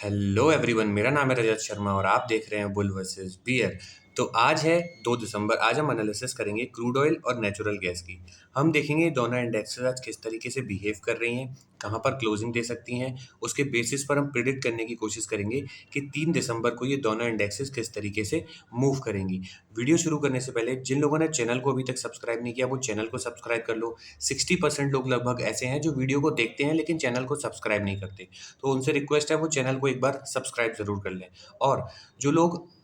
Hello everyone, मेरा नाम है रजत शर्मा और आप देख रहे हैं बुल वर्सेस बियर। तो आज है 2 दिसंबर। आज हम एनालिसिस करेंगे क्रूड ऑयल और नेचुरल गैस की। हम देखेंगे दोनों इंडेक्सेस आज किस तरीके से बिहेव कर रही हैं, कहां पर क्लोजिंग दे सकती हैं। उसके बेसिस पर हम प्रिडिक्ट करने की कोशिश करेंगे कि 3 दिसंबर को ये दोनों इंडेक्सेस किस तरीके से मूव करेंगी। वीडियो शुरू करने से पहले जिन लोगों ने चैनल को अभी तक सब्सक्राइब नहीं किया वो चैनल को सब्सक्राइब कर लो। 60% लोग लगभग ऐसे हैं जो वीडियो को देखते हैं लेकिन चैनल को सब्सक्राइब नहीं करते, तो उनसे रिक्वेस्ट है वो चैनल को एक बार सब्सक्राइब ज़रूर कर लें। और जो लोग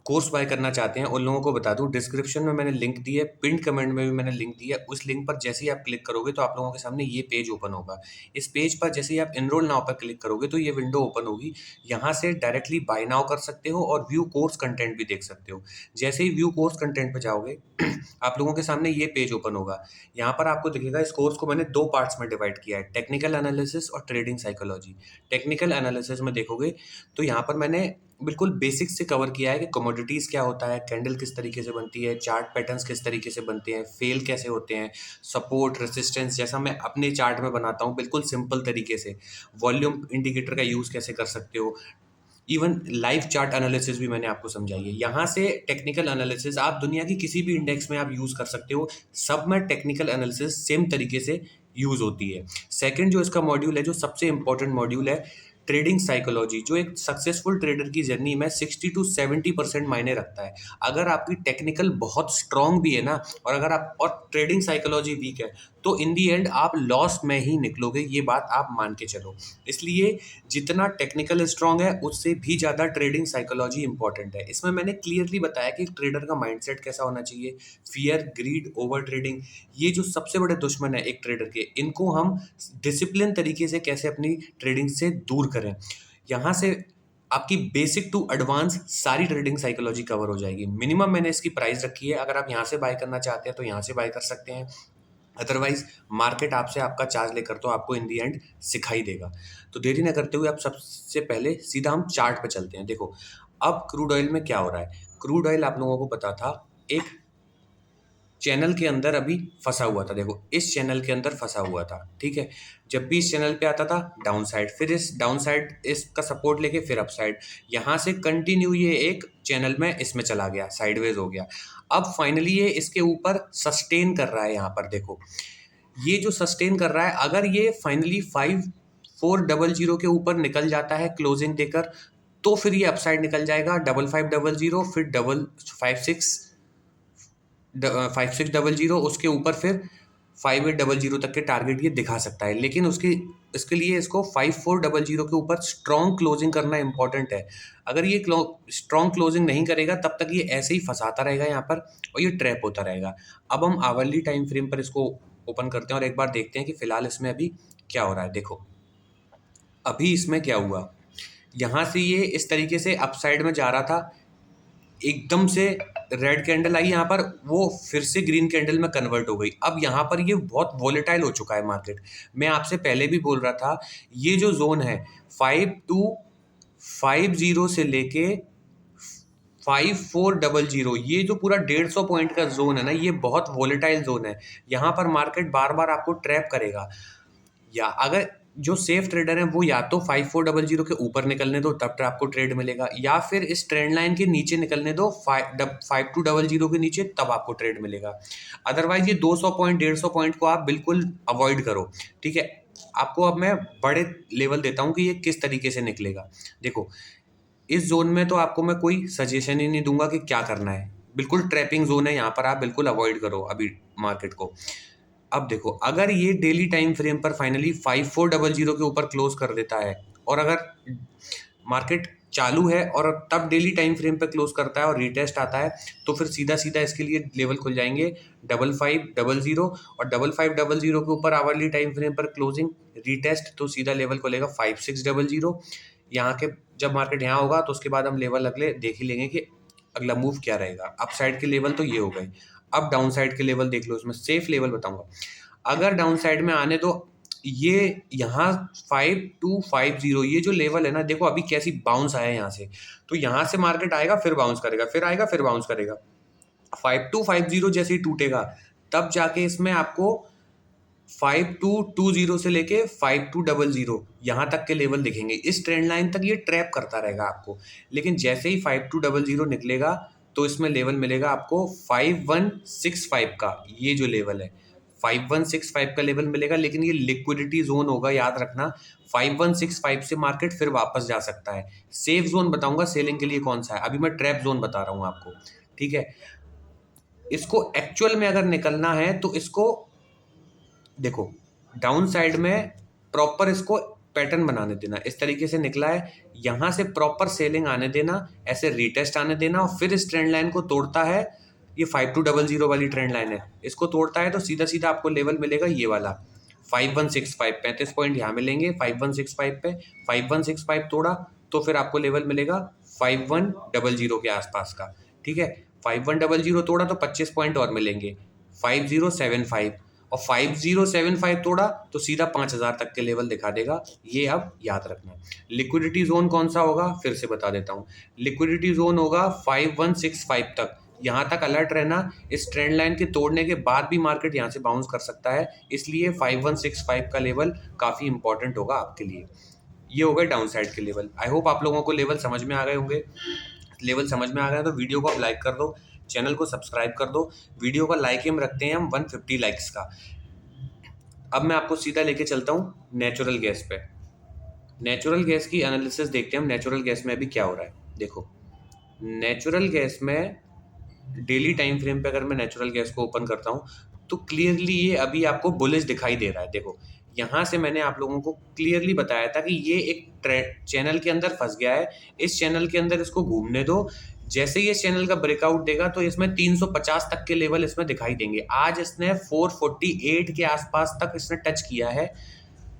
कोर्स बाय करना चाहते हैं उन लोगों को बता दूं, डिस्क्रिप्शन में मैंने लिंक दी है, पिंड कमेंट में भी मैंने लिंक दिया है। उस लिंक पर जैसे ही आप क्लिक करोगे तो आप लोगों के सामने ये पेज ओपन होगा। इस पेज पर जैसे ही आप एनरोल नाउ पर क्लिक करोगे तो ये विंडो ओपन होगी। यहाँ से डायरेक्टली बाय नाउ कर सकते हो और व्यू कोर्स कंटेंट भी देख सकते हो। जैसे ही व्यू कोर्स कंटेंट पर जाओगे आप लोगों के सामने ये पेज ओपन होगा। यहाँ पर आपको दिखेगा इस कोर्स को मैंने 2 पार्ट्स में डिवाइड किया है, टेक्निकल एनालिसिस और ट्रेडिंग साइकोलॉजी। टेक्निकल एनालिसिस में देखोगे तो यहाँ पर मैंने बिल्कुल बेसिक से कवर किया है कि कमोडिटीज़ क्या होता है, कैंडल किस तरीके से बनती है, चार्ट पैटर्न्स किस तरीके से बनते हैं, फेल कैसे होते हैं, सपोर्ट रेजिस्टेंस जैसा मैं अपने चार्ट में बनाता हूँ बिल्कुल सिंपल तरीके से, वॉल्यूम इंडिकेटर का यूज़ कैसे कर सकते हो। इवन लाइव चार्ट एनालिसिस भी मैंने आपको समझाई है। यहाँ से टेक्निकल एनालिसिस आप दुनिया की किसी भी इंडेक्स में आप यूज़ कर सकते हो, सब में टेक्निकल एनालिसिस सेम तरीके से यूज़ होती है। सेकंड जो इसका मॉड्यूल है, जो सबसे इंपॉर्टेंट मॉड्यूल है, ट्रेडिंग साइकोलॉजी, जो एक सक्सेसफुल ट्रेडर की जर्नी में 60 to 70% मायने रखता है। अगर आपकी टेक्निकल बहुत स्ट्रांग भी है ना, और अगर आप और ट्रेडिंग साइकोलॉजी वीक है, तो इन दी एंड आप लॉस में ही निकलोगे, ये बात आप मान के चलो। इसलिए जितना टेक्निकल स्ट्रांग है उससे भी ज़्यादा ट्रेडिंग साइकोलॉजी इंपॉर्टेंट है। इसमें मैंने क्लियरली बताया कि ट्रेडर का माइंडसेट कैसा होना चाहिए। फियर, ग्रीड, ओवर ट्रेडिंग, ये जो सबसे बड़े दुश्मन है एक ट्रेडर के, इनको हम डिसिप्लिन तरीके से कैसे अपनी ट्रेडिंग से दूर करें। यहाँ से आपकी बेसिक टू एडवांस सारी ट्रेडिंग साइकोलॉजी कवर हो जाएगी। मिनिमम मैंने इसकी प्राइस रखी है, अगर आप यहाँ से बाय करना चाहते हैं तो यहाँ से बाय कर सकते हैं, अदरवाइज मार्केट आपसे आपका चार्ज लेकर तो आपको इन दी एंड सिखाई देगा। तो देरी ना करते हुए आप सबसे पहले सीधा हम चार्ट पे चलते हैं। देखो अब क्रूड ऑयल में क्या हो रहा है। क्रूड ऑयल आप लोगों को पता था एक चैनल के अंदर अभी फंसा हुआ था। देखो इस चैनल के अंदर फंसा हुआ था, ठीक है। जब भी इस चैनल पे आता था डाउन साइड, फिर इस डाउन साइड इसका सपोर्ट लेके फिर अप साइड, यहाँ से कंटिन्यू ये एक चैनल में इसमें चला गया, साइडवेज हो गया। अब फाइनली ये इसके ऊपर सस्टेन कर रहा है। यहाँ पर देखो ये जो सस्टेन कर रहा है, अगर ये फाइनली 5400 के ऊपर निकल जाता है क्लोजिंग देकर, तो फिर ये अपसाइड निकल जाएगा 5500, फिर 5600, उसके ऊपर फिर 5800 तक के टारगेट ये दिखा सकता है। लेकिन इसके लिए इसको 5400 के ऊपर स्ट्रॉन्ग क्लोजिंग करना इंपॉर्टेंट है। अगर ये स्ट्रॉन्ग क्लोजिंग नहीं करेगा तब तक ये ऐसे ही फंसाता रहेगा यहाँ पर और ये ट्रैप होता रहेगा। अब हम आवरली टाइम फ्रेम पर इसको ओपन करते हैं और एक बार देखते हैं कि फिलहाल इसमें अभी क्या हो रहा है। देखो अभी इसमें क्या हुआ, यहाँ से ये इस तरीके से अपसाइड में जा रहा था, एकदम से रेड कैंडल आई यहाँ पर, वो फिर से ग्रीन कैंडल में कन्वर्ट हो गई। अब यहाँ पर ये बहुत वोलेटाइल हो चुका है मार्केट। मैं आपसे पहले भी बोल रहा था ये जो जोन है 5250 से लेके 5400, ये जो पूरा 150 पॉइंट का जोन है ना, ये बहुत वोलेटाइल जोन है। यहाँ पर मार्केट बार बार आपको ट्रैप करेगा। या अगर जो सेफ ट्रेडर है वो या तो 5400 के ऊपर निकलने दो तब आपको ट्रेड मिलेगा, या फिर इस ट्रेंड लाइन के नीचे निकलने दो 5200 के नीचे, तब आपको ट्रेड मिलेगा। अदरवाइज ये 200 पॉइंट 150 पॉइंट को आप बिल्कुल अवॉइड करो, ठीक है। आपको अब मैं बड़े लेवल देता हूँ कि ये किस तरीके से निकलेगा। देखो इस जोन में तो आपको मैं कोई सजेशन ही नहीं दूंगा कि क्या करना है, बिल्कुल ट्रैपिंग जोन है, यहाँ पर आप बिल्कुल अवॉइड करो अभी मार्केट को। अब देखो अगर ये डेली टाइम फ्रेम पर फाइनली 5400 के ऊपर क्लोज कर देता है, और अगर मार्केट चालू है और तब डेली टाइम फ्रेम पे क्लोज करता है और रीटेस्ट आता है, तो फिर सीधा सीधा इसके लिए लेवल खुल जाएंगे 5500, और 5500 के ऊपर आवरली टाइम फ्रेम पर क्लोजिंग रीटेस्ट, तो सीधा लेवल खुलेगा 5600। यहाँ के जब मार्केट यहाँ होगा तो उसके बाद हम लेवल अगले देख ही लेंगे कि अगला मूव क्या रहेगा। अप साइड के लेवल तो ये हो गए, अब डाउन साइड के लेवल देख लो, इसमें सेफ लेवल बताऊंगा। अगर डाउन साइड में आने तो ये यहाँ 5250, ये जो लेवल है ना, देखो अभी कैसी बाउंस आया है यहाँ से, तो यहाँ से मार्केट आएगा फिर बाउंस करेगा, फिर आएगा फिर बाउंस करेगा। 5250 जैसे ही टूटेगा तब जाके इसमें आपको 5220 से लेके 5200 यहाँ तक के लेवल दिखेंगे। इस ट्रेंड लाइन तक ये ट्रैप करता रहेगा आपको, लेकिन जैसे ही 5200 निकलेगा तो इसमें लेवल मिलेगा आपको 5165 का। ये जो लेवल है 5165 का लेवल मिलेगा, लेकिन ये लिक्विडिटी जोन होगा, याद रखना। 5165 से मार्केट फिर वापस जा सकता है। सेफ जोन बताऊंगा सेलिंग के लिए कौन सा है, अभी मैं ट्रैप जोन बता रहा हूँ आपको, ठीक है। इसको एक्चुअल में अगर निकलना है तो इसको देखो, डाउन साइड में प्रॉपर इसको पैटर्न बनाने देना। इस तरीके से निकला है, यहां से प्रॉपर सेलिंग आने देना, ऐसे रीटेस्ट आने देना, और फिर इस ट्रेंड लाइन को तोड़ता है। ये 5200 वाली ट्रेंड लाइन है, इसको तोड़ता है तो सीधा सीधा आपको लेवल मिलेगा ये वाला 5165। 35 पॉइंट यहाँ मिलेंगे 5165 पे। 5165 तोड़ा तो फिर आपको लेवल मिलेगा 5100 के आसपास का, ठीक है। 5100 तोड़ा तो 25 पॉइंट और मिलेंगे 5075, और 5075 तोड़ा तो सीधा 5000 तक के लेवल दिखा देगा। ये अब याद रखना। लिक्विडिटी जोन कौन सा होगा फिर से बता देता हूँ। लिक्विडिटी जोन होगा 5165 तक, यहाँ तक अलर्ट रहना। इस ट्रेंड लाइन के तोड़ने के बाद भी मार्केट यहाँ से बाउंस कर सकता है, इसलिए 5165 का लेवल काफ़ी इंपॉर्टेंट होगा आपके लिए। ये हो गए डाउन साइड के लेवल। आई होप आप लोगों को लेवल समझ में आ गए होंगे। लेवल समझ में आ गया तो वीडियो को आप लाइक कर दो, चैनल को सब्सक्राइब कर दो। वीडियो का लाइक एम रखते हैं हम 150 लाइक्स का। अब मैं आपको सीधा लेके चलता हूँ नेचुरल गैस पे। नेचुरल गैस की एनालिसिस देखते हैं हम, नेचुरल गैस में अभी क्या हो रहा है। देखो, नेचुरल गैस में डेली टाइम फ्रेम पे अगर मैं नेचुरल गैस को ओपन करता हूँ तो क्लियरली ये अभी आपको बुलिश दिखाई दे रहा है। देखो, यहाँ से मैंने आप लोगों को क्लियरली बताया था कि ये एक चैनल के अंदर फंस गया है, इस चैनल के अंदर इसको घूमने दो। जैसे ही इस चैनल का ब्रेकआउट देगा तो इसमें 350 तक के लेवल इसमें दिखाई देंगे। आज इसने 448 के आसपास तक इसने टच किया है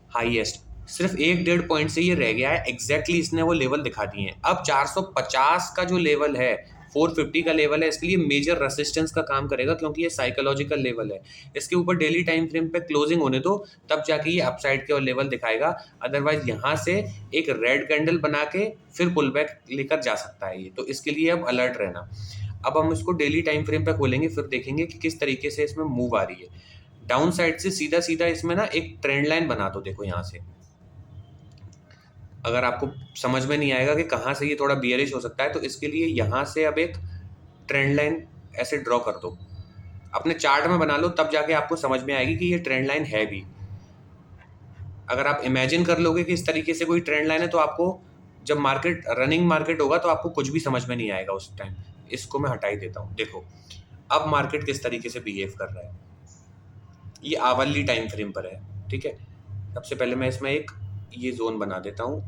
हाईएस्ट, सिर्फ 1-1.5 पॉइंट से ये रह गया है। एग्जैक्टली इसने वो लेवल दिखा दिए हैं। अब 450 का जो लेवल है, 450 का लेवल है, इसके लिए मेजर रेसिस्टेंस का काम करेगा, क्योंकि ये साइकोलॉजिकल लेवल है। इसके ऊपर डेली टाइम फ्रेम पे क्लोजिंग होने दो, तब जाके ये अपसाइड के और लेवल दिखाएगा। अदरवाइज यहाँ से एक रेड कैंडल बना के फिर पुल बैक लेकर जा सकता है ये, तो इसके लिए अब अलर्ट रहना। अब हम इसको डेली टाइम फ्रेम पे खोलेंगे, फिर देखेंगे कि किस तरीके से इसमें मूव आ रही है। डाउन साइड से सीधा सीधा इसमें ना एक ट्रेंड लाइन बना दो। देखो, यहाँ से अगर आपको समझ में नहीं आएगा कि कहाँ से ये थोड़ा बियरिश हो सकता है, तो इसके लिए यहाँ से अब एक ट्रेंड लाइन ऐसे ड्रॉ कर दो, अपने चार्ट में बना लो, तब जाके आपको समझ में आएगी कि ये ट्रेंड लाइन है भी। अगर आप इमेजिन कर लोगे कि इस तरीके से कोई ट्रेंड लाइन है, तो आपको जब मार्केट रनिंग मार्केट होगा तो आपको कुछ भी समझ में नहीं आएगा उस टाइम। इसको मैं हटा ही देता हूँ। देखो, अब मार्केट किस तरीके से बिहेव कर रहा है, ये आवरली टाइम फ्रेम पर है, ठीक है। सबसे पहले मैं इसमें एक ये जोन बना देता हूँ,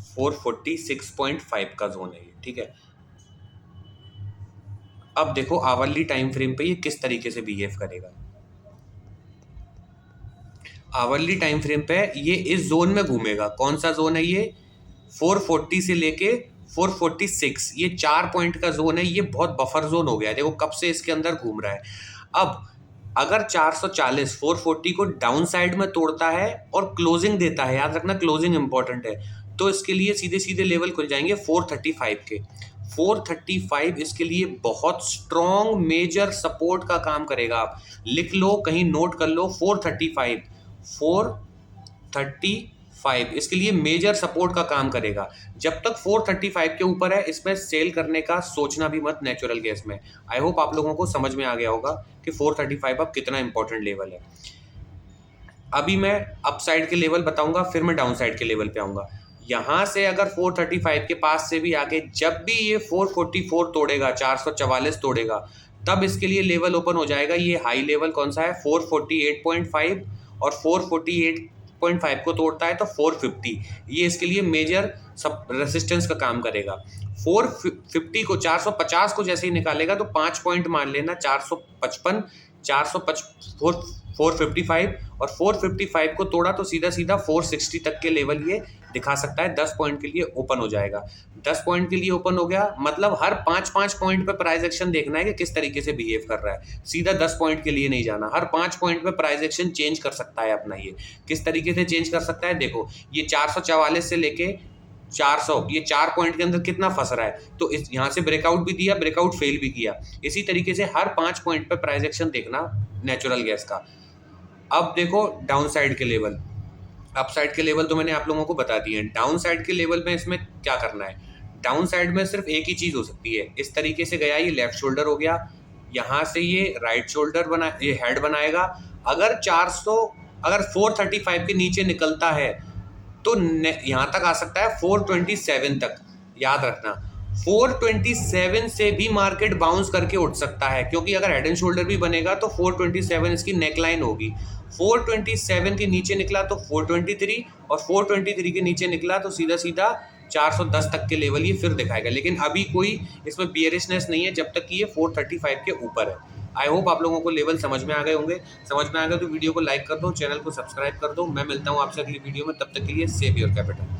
446.5 का जोन है ये, ठीक है। अब देखो आवरली टाइम फ्रेम पे ये किस तरीके से बिहेव करेगा। आवरली टाइम फ्रेम पे ये इस जोन में घूमेगा। कौन सा जोन है ये? 440 से लेके 446, ये 4 पॉइंट का जोन है। ये बहुत बफर जोन हो गया है, देखो कब से इसके अंदर घूम रहा है। अब अगर 440 440 को डाउन साइड में तोड़ता है और क्लोजिंग देता है, याद रखना क्लोजिंग इंपॉर्टेंट है, तो इसके लिए सीधे सीधे लेवल खुल जाएंगे 435 के। 435 इसके लिए बहुत स्ट्रॉन्ग मेजर सपोर्ट का काम करेगा। आप लिख लो, कहीं नोट कर लो, 435 इसके लिए मेजर सपोर्ट का काम करेगा। जब तक 435 के ऊपर है, इसमें सेल करने का सोचना भी मत नेचुरल गैस में। आई होप आप लोगों को समझ में आ गया होगा कि 435 अब कितना इंपॉर्टेंट लेवल है। अभी मैं अप साइड के लेवल बताऊंगा, फिर मैं डाउन साइड के लेवल पे आऊंगा। यहां से अगर 435 के पास से भी आके जब भी ये 444 तोड़ेगा, 444 तोड़ेगा, तब इसके लिए लेवल ओपन हो जाएगा। ये हाई लेवल कौन सा है? 448.5, और 448.5 को तोड़ता है तो 450, ये इसके लिए मेजर सब रेसिस्टेंस का काम करेगा। 450 को 450 को जैसे ही निकालेगा तो 5 पॉइंट मान लेना, 455 455 और 455 को तोड़ा तो सीधा सीधा 460 तक के लेवल ये दिखा सकता है। 10 पॉइंट के लिए ओपन हो जाएगा। 10 पॉइंट के लिए ओपन हो गया, मतलब हर 5-5 पॉइंट पे प्राइस एक्शन देखना है कि किस तरीके से बिहेव कर रहा है। सीधा 10 पॉइंट के लिए नहीं जाना, हर 5 पॉइंट पे प्राइस एक्शन चेंज कर सकता है अपना। ये किस तरीके से चेंज कर सकता है? देखो, ये 444 से लेके 400, ये 4 पॉइंट के अंदर कितना फंस रहा है, तो इस यहाँ से ब्रेकआउट भी दिया, ब्रेकआउट फेल भी किया। इसी तरीके से हर 5 पॉइंट पे प्राइस एक्शन देखना नेचुरल गैस का। अब देखो डाउन साइड के लेवल, अप साइड के लेवल तो मैंने आप लोगों को बता दिए हैं। डाउन साइड के लेवल में इसमें क्या करना है, डाउन साइड में सिर्फ एक ही चीज हो सकती है। इस तरीके से गया, ये लेफ्ट शोल्डर हो गया, यहाँ से ये राइट शोल्डर बना, ये हेड बनाएगा। अगर 400, अगर 435 के नीचे निकलता है तो यहाँ तक आ सकता है 427 तक। याद रखना 427 से भी मार्केट बाउंस करके उठ सकता है, क्योंकि अगर हेड एंड शोल्डर भी बनेगा तो 427 इसकी नेकलाइन होगी। 427 के नीचे निकला तो 423, और 423 के नीचे निकला तो सीधा सीधा 410 तक के लेवल ये फिर दिखाएगा। लेकिन अभी कोई इसमें बियरिशनेस नहीं है जब तक कि ये 435 के ऊपर है। आई होप आप लोगों को लेवल समझ में आ गए होंगे। समझ में आ गए तो वीडियो को लाइक कर दो, चैनल को सब्सक्राइब कर दो। मैं मिलता हूँ आपसे अगली वीडियो में, तब तक के लिए सेव योर कैपिटल।